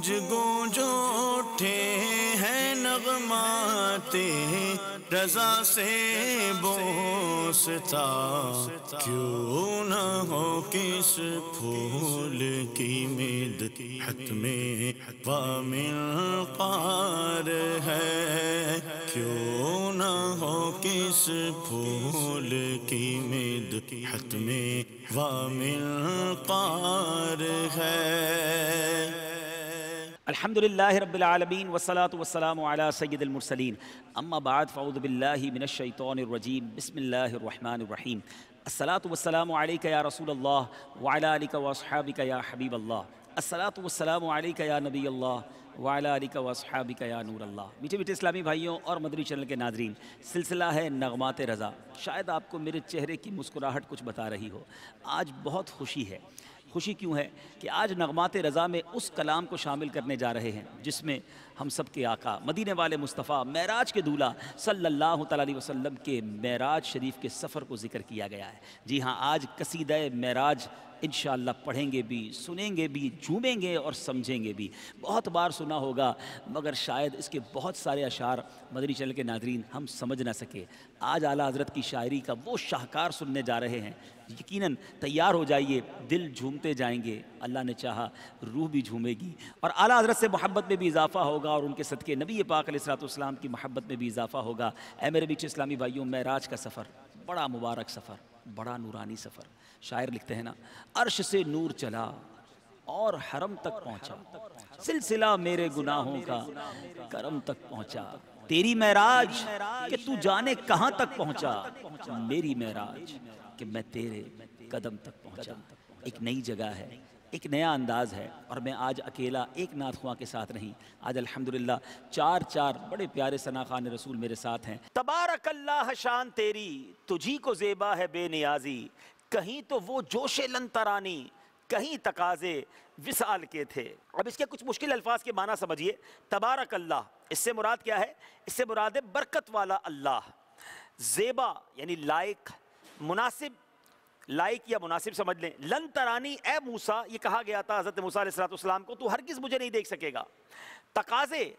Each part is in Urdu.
گونج گونج اٹھے ہیں نغمات رضا سے بوستا، کیوں نہ ہو کس پھول کی مدحت میں وامنقار ہے، کیوں نہ ہو کس پھول کی مدحت میں وامنقار ہے۔ الحمدللہ رب العالمین والصلاة والسلام علی سید المرسلین، اما بعد فاعوذ باللہ من الشیطان الرجیم، بسم اللہ الرحمن الرحیم۔ الصلاة والسلام علیک یا رسول اللہ وعلی آلک واصحابک یا حبیب اللہ، الصلاة والسلام علیک یا نبی اللہ وعلی آلک واصحابک یا نور اللہ۔ میٹھے میٹھے اسلامی بھائیوں اور مدنی چینل کے ناظرین، سلسلہ ہے نغمات رضا۔ شاید آپ کو میرے چہرے کی مسکراہٹ کچھ بتا رہی ہو، آج بہت خوشی ہے۔ خوشی کیوں ہے کہ آج نغمات رضا میں اس کلام کو شامل کرنے جا رہے ہیں جس میں ہم سب کے آقا مدینے والے مصطفیٰ معراج کے دولہ صلی اللہ تعالیٰ علیہ وسلم کے معراج شریف کے سفر کو ذکر کیا گیا ہے۔ جی ہاں، آج قصیدہ معراج انشاءاللہ پڑھیں گے بھی، سنیں گے بھی، جھومیں گے اور سمجھیں گے بھی۔ بہت بار سنا ہوگا مگر شاید اس کے بہت سارے اشعار مدنی چینل کے ناظرین ہم سمجھ نہ سکے۔ آج اعلیٰ حضرت کی شاعری کا وہ شاہکار سننے جا رہے ہیں، یقیناً تیار ہو جائیے، دل جھومتے جائیں گے، اللہ نے چاہا روح بھی جھومے گی، اور اعلیٰ حضرت سے محبت میں بھی اضافہ ہوگا اور ان کے صدقے نبی پاک علیہ الصلوۃ والسلام کی محبت میں بھی اضافہ ہوگا۔ اے میرے میٹھے اسلامی بھائیوں، معراج کا سفر بڑا مبارک سفر، بڑا نورانی سفر۔ شاعر لکھتے ہیں نا، عرش سے نور چلا اور حرم تک پہنچا، سلسلہ میرے گناہوں کا کرم تک پہنچا، تیری معراج کہ تو جانے کہاں تک پہنچا، میری معراج کہ میں تیرے قدم تک پہنچا۔ ایک نئی جگہ ہے، ایک نیا انداز ہے، اور میں آج اکیلا ایک نعت خواں کے ساتھ نہیں، آج الحمدللہ چار بڑے پیارے ثنا خوان رسول میرے ساتھ ہیں۔ تبارک اللہ شان تیری، تجھی کو زیبا ہے بے نیازی، کہیں تو وہ جوش لن ترانی، کہیں تقاضے وصال کے تھے۔ اب اس کے کچھ مشکل الفاظ کے معنی سمجھیے۔ تبارک اللہ، اس سے مراد کیا ہے؟ اس سے مراد ہے برکت والا اللہ۔ زیبا یعنی لائق، مناسب، لائق یا مناسب سمجھ لیں۔ لن ترانی، اے موسیٰ، یہ کہا گیا تھا حضرت موسیٰ علیہ السلام کو، تو ہرگز مجھے نہیں دیکھ سکے گا۔ تقاضے،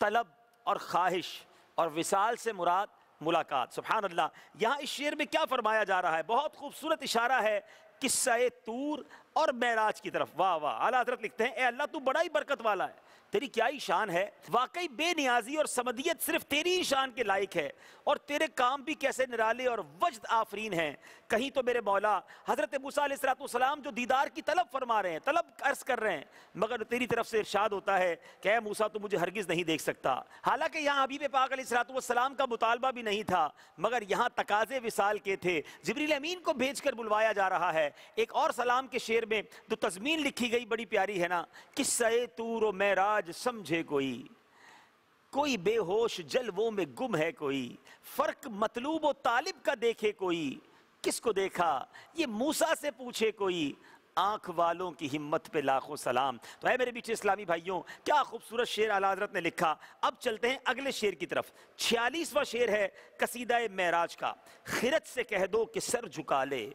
طلب اور خواہش، اور وصال سے مراد ملاقات۔ سبحان اللہ، یہاں اس شعر میں کیا فرمایا جا رہا ہے؟ بہت خوبصورت اشارہ ہے قصہ طور اور معراج کی طرف۔ واہ واہ، اعلیٰ حضرت لکھتے ہیں، اے اللہ تو بڑا ہی برکت والا ہے، تیری کیا ہی شان ہے، واقعی بے نیازی اور صمدیت صرف تیری ہی شان کے لائق ہے، اور تیرے کام بھی کیسے نرالے اور وجد آفرین ہیں۔ کہیں تو میرے مولا حضرت موسیٰ علیہ السلام جو دیدار کی طلب فرما رہے ہیں، طلب عرض کر رہے ہیں، مگر تیری طرف سے ارشاد ہوتا ہے کہ اے موسیٰ تو مجھے ہرگز نہیں دیکھ سکتا۔ حالانکہ یہاں حبیب پاک علیہ السلام کا مطالبہ بھی نہیں تھا، مگر یہاں تقاضے وصال کے تھے، جبریل امین کو بھیج کر بلوایا جا رہا ہے۔ ایک اور سلام کے شعر میں جو تضمین لکھی گئی بڑی پیاری ہے نا، قصہ طور و معراج سمجھے کوئی بے ہوش جلووں میں گم ہے، کوئی فرق مطلوب و طالب کا دیکھے، کوئی کس کو دیکھا یہ موسیٰ سے پوچھے، کوئی آنکھ والوں کی ہمت پہ لاکھوں سلام۔ تو اے میرے بیچے اسلامی بھائیوں، کیا خوبصورت شعر اعلیٰ حضرت نے لکھا۔ اب چلتے ہیں اگلے شعر کی طرف۔ 46واں شعر ہے قصیدہ معراج کا۔ خرد سے کہہ دو کہ سر جھکا لے،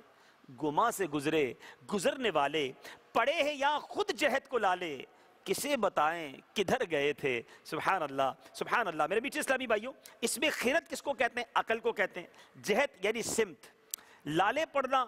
گما سے گزرے گزرنے والے، پڑے ہیں یا خود جہد کو لالے، کسے بتائیں کدھر گئے تھے۔ سبحان اللہ، سبحان اللہ۔ میرے بیچے اسلامی بھائیوں، اس میں خرد کس کو کہتے ہیں؟ عقل کو کہتے ہیں۔ جہد یعنی سمت، لالے پڑنا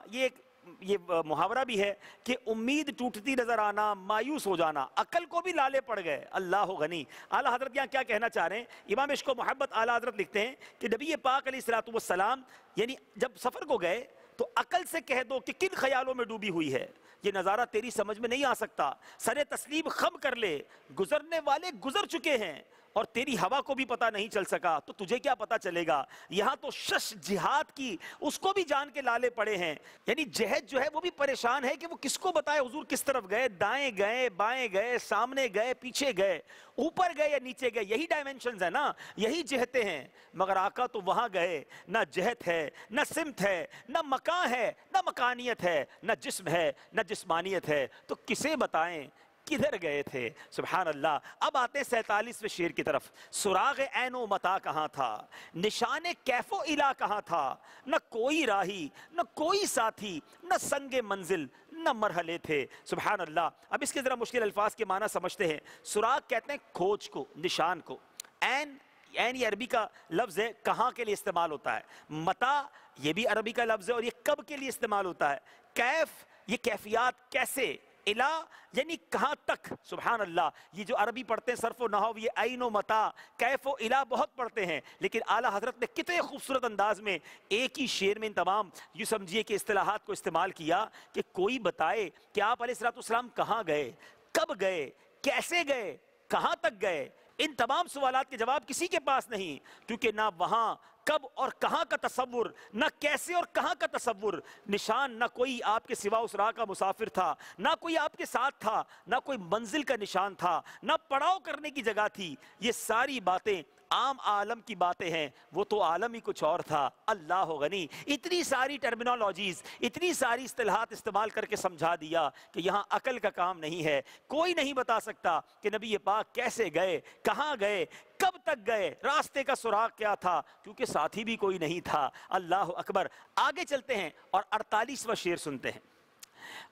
یہ محاورہ بھی ہے کہ امید ٹوٹتی نظر آنا، مایوس ہو جانا۔ عقل کو بھی لالے پڑ گئے، اللہ غنی۔ اعلیٰ حضرت یہاں کیا کہنا چاہ رہے ہیں؟ امام عشق و محبت اعلیٰ حضرت لکھتے ہیں کہ نبی پاک علیہ السلام یعنی جب سفر کو گئے تو عقل سے کہہ دو کہ کن خیالوں میں ڈوبی ہوئی ہے، یہ نظارہ تیری سمجھ میں نہیں آ سکتا، سر تسلیم خم کر لے، گزرنے والے گزر چکے ہیں، اور تیری ہوا کو بھی پتہ نہیں چل سکا تو تجھے کیا پتہ چلے گا۔ یہاں تو شش جہاد کی اس کو بھی جان کے لالے پڑے ہیں، یعنی جہد جو ہے وہ بھی پریشان ہے کہ وہ کس کو بتائے حضور کس طرف گئے، دائیں گئے، بائیں گئے، سامنے گئے، پیچھے گئے، اوپر گئے یا نیچے گئے، یہی ڈائمنشنز ہیں نا، یہی جہتیں ہیں، مگر آقا تو وہاں گئے، نہ جہت ہے، نہ سمت ہے، نہ مکان ہے، نہ مکانیت ہے، نہ جسم ہے، نہ جسمانیت ہے، تو کسے بتائیں کدھر گئے تھے۔ سبحان اللہ۔ اب آتے ہیں 47ویں شعر کی طرف۔ سراغ عین و متا کہاں تھا، نشان کیف و الا کہاں تھا، نہ کوئی راہی نہ کوئی ساتھی، نہ سنگ منزل نہ مرحلے تھے. سبحان اللہ. اب اس کے ذرا مشکل الفاظ کے معنی سمجھتے ہیں. سراغ کہتے ہیں کھوج کو, نشان کو. عین یہ عربی کا لفظ ہے, کہاں کے لیے استعمال ہوتا ہے. متا یہ بھی عربی کا لفظ ہے اور یہ کب کے لیے استعمال ہوتا ہے. کیف یہ کیفیات, کیسے. الہ یعنی کہاں تک. سبحان اللہ. یہ جو عربی پڑھتے ہیں صرف و نحو, یہ عین و متا, کیف و الہ بہت پڑھتے ہیں, لیکن اعلیٰ حضرت نے کتنے خوبصورت انداز میں ایک ہی شعر میں ان تمام یوں سمجھیے کہ اصطلاحات کو استعمال کیا کہ کوئی بتائے کہ آپ علیہ السلام کہاں گئے, کب گئے, کیسے گئے, کہاں تک گئے. ان تمام سوالات کے جواب کسی کے پاس نہیں, کیونکہ نہ وہاں کب اور کہاں کا تصور, نہ کیسے اور کہاں کا تصور. نشان نہ کوئی آپ کے سوا اس راہ کا مسافر تھا, نہ کوئی آپ کے ساتھ تھا, نہ کوئی منزل کا نشان تھا, نہ پڑاؤ کرنے کی جگہ تھی. یہ ساری باتیں عام عالم کی باتیں ہیں, وہ تو عالم ہی کچھ اور تھا. اللہ غنی. اتنی ساری ٹرمینالوجیز, اتنی ساری اصطلاحات استعمال کر کے سمجھا دیا کہ یہاں عقل کا کام نہیں ہے. کوئی نہیں بتا سکتا کہ نبی پاک کیسے گئے, کہاں گئے, کب تک گئے, راستے کا سراغ کیا تھا, کیونکہ ساتھی بھی کوئی نہیں تھا. اللہ اکبر. آگے چلتے ہیں اور 48واں شعر سنتے ہیں.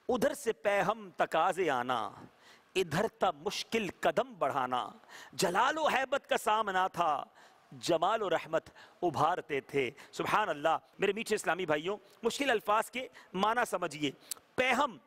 ادھر سے پیہم تقاضے آنا, ادھر تا مشکل قدم بڑھانا. جلال و حیبت کا سامنا تھا, جمال و رحمت ابھارتے تھے. سبحان اللہ. میرے میٹھے اسلامی بھائیوں, مشکل الفاظ کے معنی سمجھیے. پیہم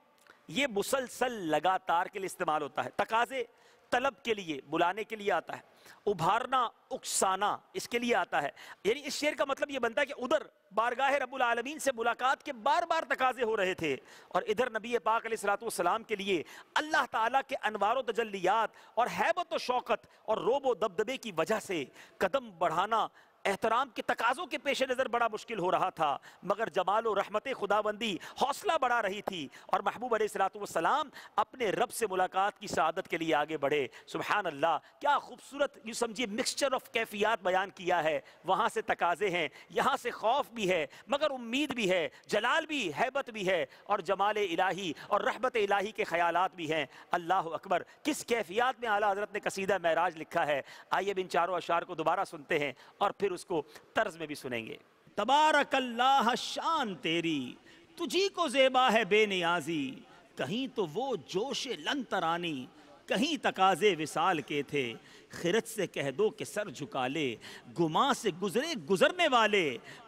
یہ مسلسل لگاتار کے لیے استعمال ہوتا ہے. تقاضے طلب کے لیے, بلانے کے لیے آتا ہے. ابھارنا, اکسانا اس کے لیے آتا ہے. یعنی اس شعر کا مطلب یہ بنتا ہے کہ ادھر بارگاہ رب العالمین سے ملاقات کے بار بار تقاضے ہو رہے تھے, اور ادھر نبی پاک علیہ السلام کے لیے اللہ تعالیٰ کے انوار و تجلیات اور ہیبت و شوقت اور روب و دبدبے کی وجہ سے قدم بڑھانا احترام کے تقاضوں کے پیش نظر بڑا مشکل ہو رہا تھا. مگر جمال و رحمت خداوندی حوصلہ بڑھا رہی تھی, اور محبوب علیہ السلام اپنے رب سے ملاقات کی سعادت کے لیے آگے بڑھے. سبحان اللہ. کیا خوبصورت یوں سمجھیے مکسچر آف کیفیات بیان کیا ہے. وہاں سے تقاضے ہیں, یہاں سے خوف بھی ہے, مگر امید بھی ہے, جلال بھی, حیبت بھی ہے, اور جمال الہی اور رحمت الہی کے خیالات بھی ہیں. اللہ اکبر. کس کیفیات میں اعلیٰ حضرت نے قصیدہ معراج لکھا ہے. آئیے اب ان چاروں اشعار کو دوبارہ سنتے ہیں اور پھر اس کو طرز میں بھی سنیں گے. تبارک اللہ شان تیری, تجھی کو زیبا ہے بے نیازی. کہیں تو وہ جوش لن ترانی, کہیں تقاضے وصال کے تھے. خرد سے کہہ دو کہ سر جھکا لے, گماں سے گزرے گزرنے والے.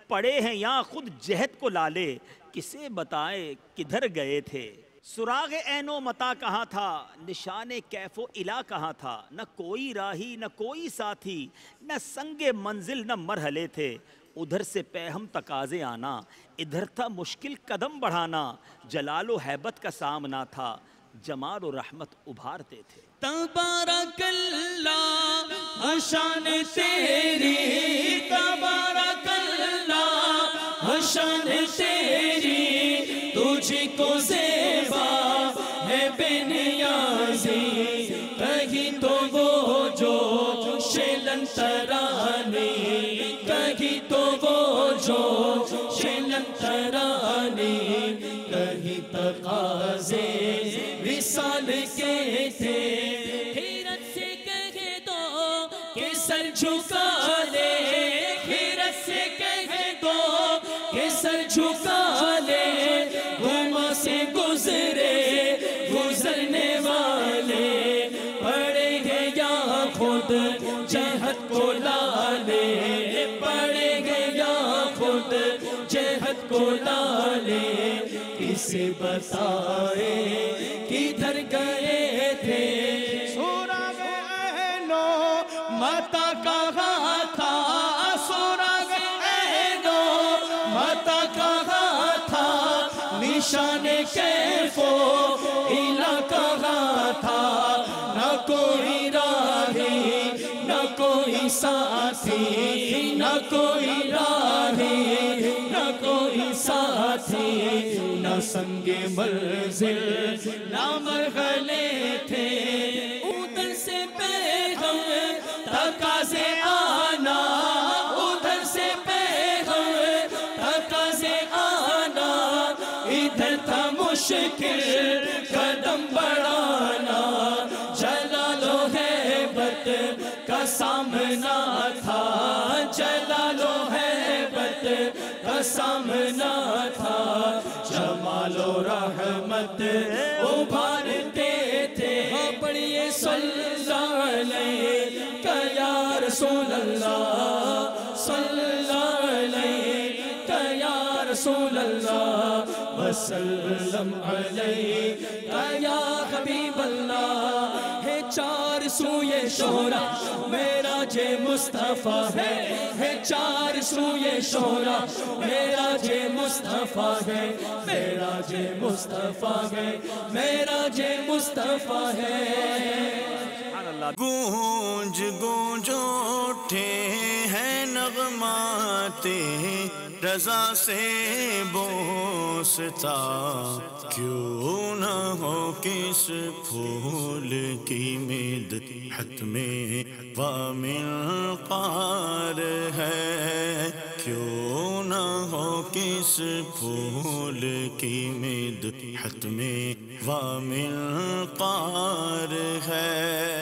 پڑے ہیں یہاں خود جہد کو لالے, کسے بتائے کدھر گئے تھے. سراغ عین و متا کہاں تھا, نشان کیف و الہ کہاں تھا. نہ کوئی راہی نہ کوئی ساتھی, نہ سنگ منزل نہ مرحلے تھے. ادھر سے پیہم تقاضے آنا, ادھر تھا مشکل قدم بڑھانا. جلال و حیبت کا سامنا تھا, جمال و رحمت ابھارتے تھے. تبارک اللہ شان تیری, تبارک اللہ شان تیری, تجھ کو زیبا ہے بے نیازی. کہیں تو وہ جو شیلن ترانی, کہیں تو وہ جو شیلن ترانی. کہیں تقاضے وصال کے تھے. حیرت سے کہہ دو کہ سر جھکا لے, حیرت سے کہہ دو کہ سر جھکا لے. گماں سے گزرے گزرنے والے, پڑے گے یا خود جہد کو لالے. پڑے گے یا خود جہد کو لالے. کسے بتائے کدھر گئے تھے. سراغ عین و متا کہاں تھا, سراغ عین و متا کہاں تھا. نشان کیف و الہ کہاں تھا. نہ کوئی راہی نہ کوئی ساتھی, نہ کوئی راہی نہ کوئی ساتھی. نہ سنگ منزل نہ مرحلے تھے. ادھر سے پیغام تقاضے آنا, ادھر سے پیغام تقاضے آنا. ادھر تھا مشکل قدم بڑھانا. جلال و حیبت کا سامنا تھا, جلال و حیبت کا سامنا تھا. جمال و رحمت ابھارتے تھے پڑھیے صلی اللہ علیہ یا رسول اللہ صلی اللہ علیہ یا رسول اللہ وسلم علیہ یا حبیب اللہ ہے چار سوئے شہرا میرا جے مصطفیٰ ہے چار سوئے شہرا میرا جے مصطفیٰ ہے میرا جے مصطفیٰ ہے میرا جے مصطفیٰ ہے گونج گونج اٹھے ہیں نغمات رضا سے بوستا کیوں نہ ہو کس پھول کی مدحت میں وامل قار ہے کیوں نہ ہو کس پھول کی مدحت میں وامل قار ہے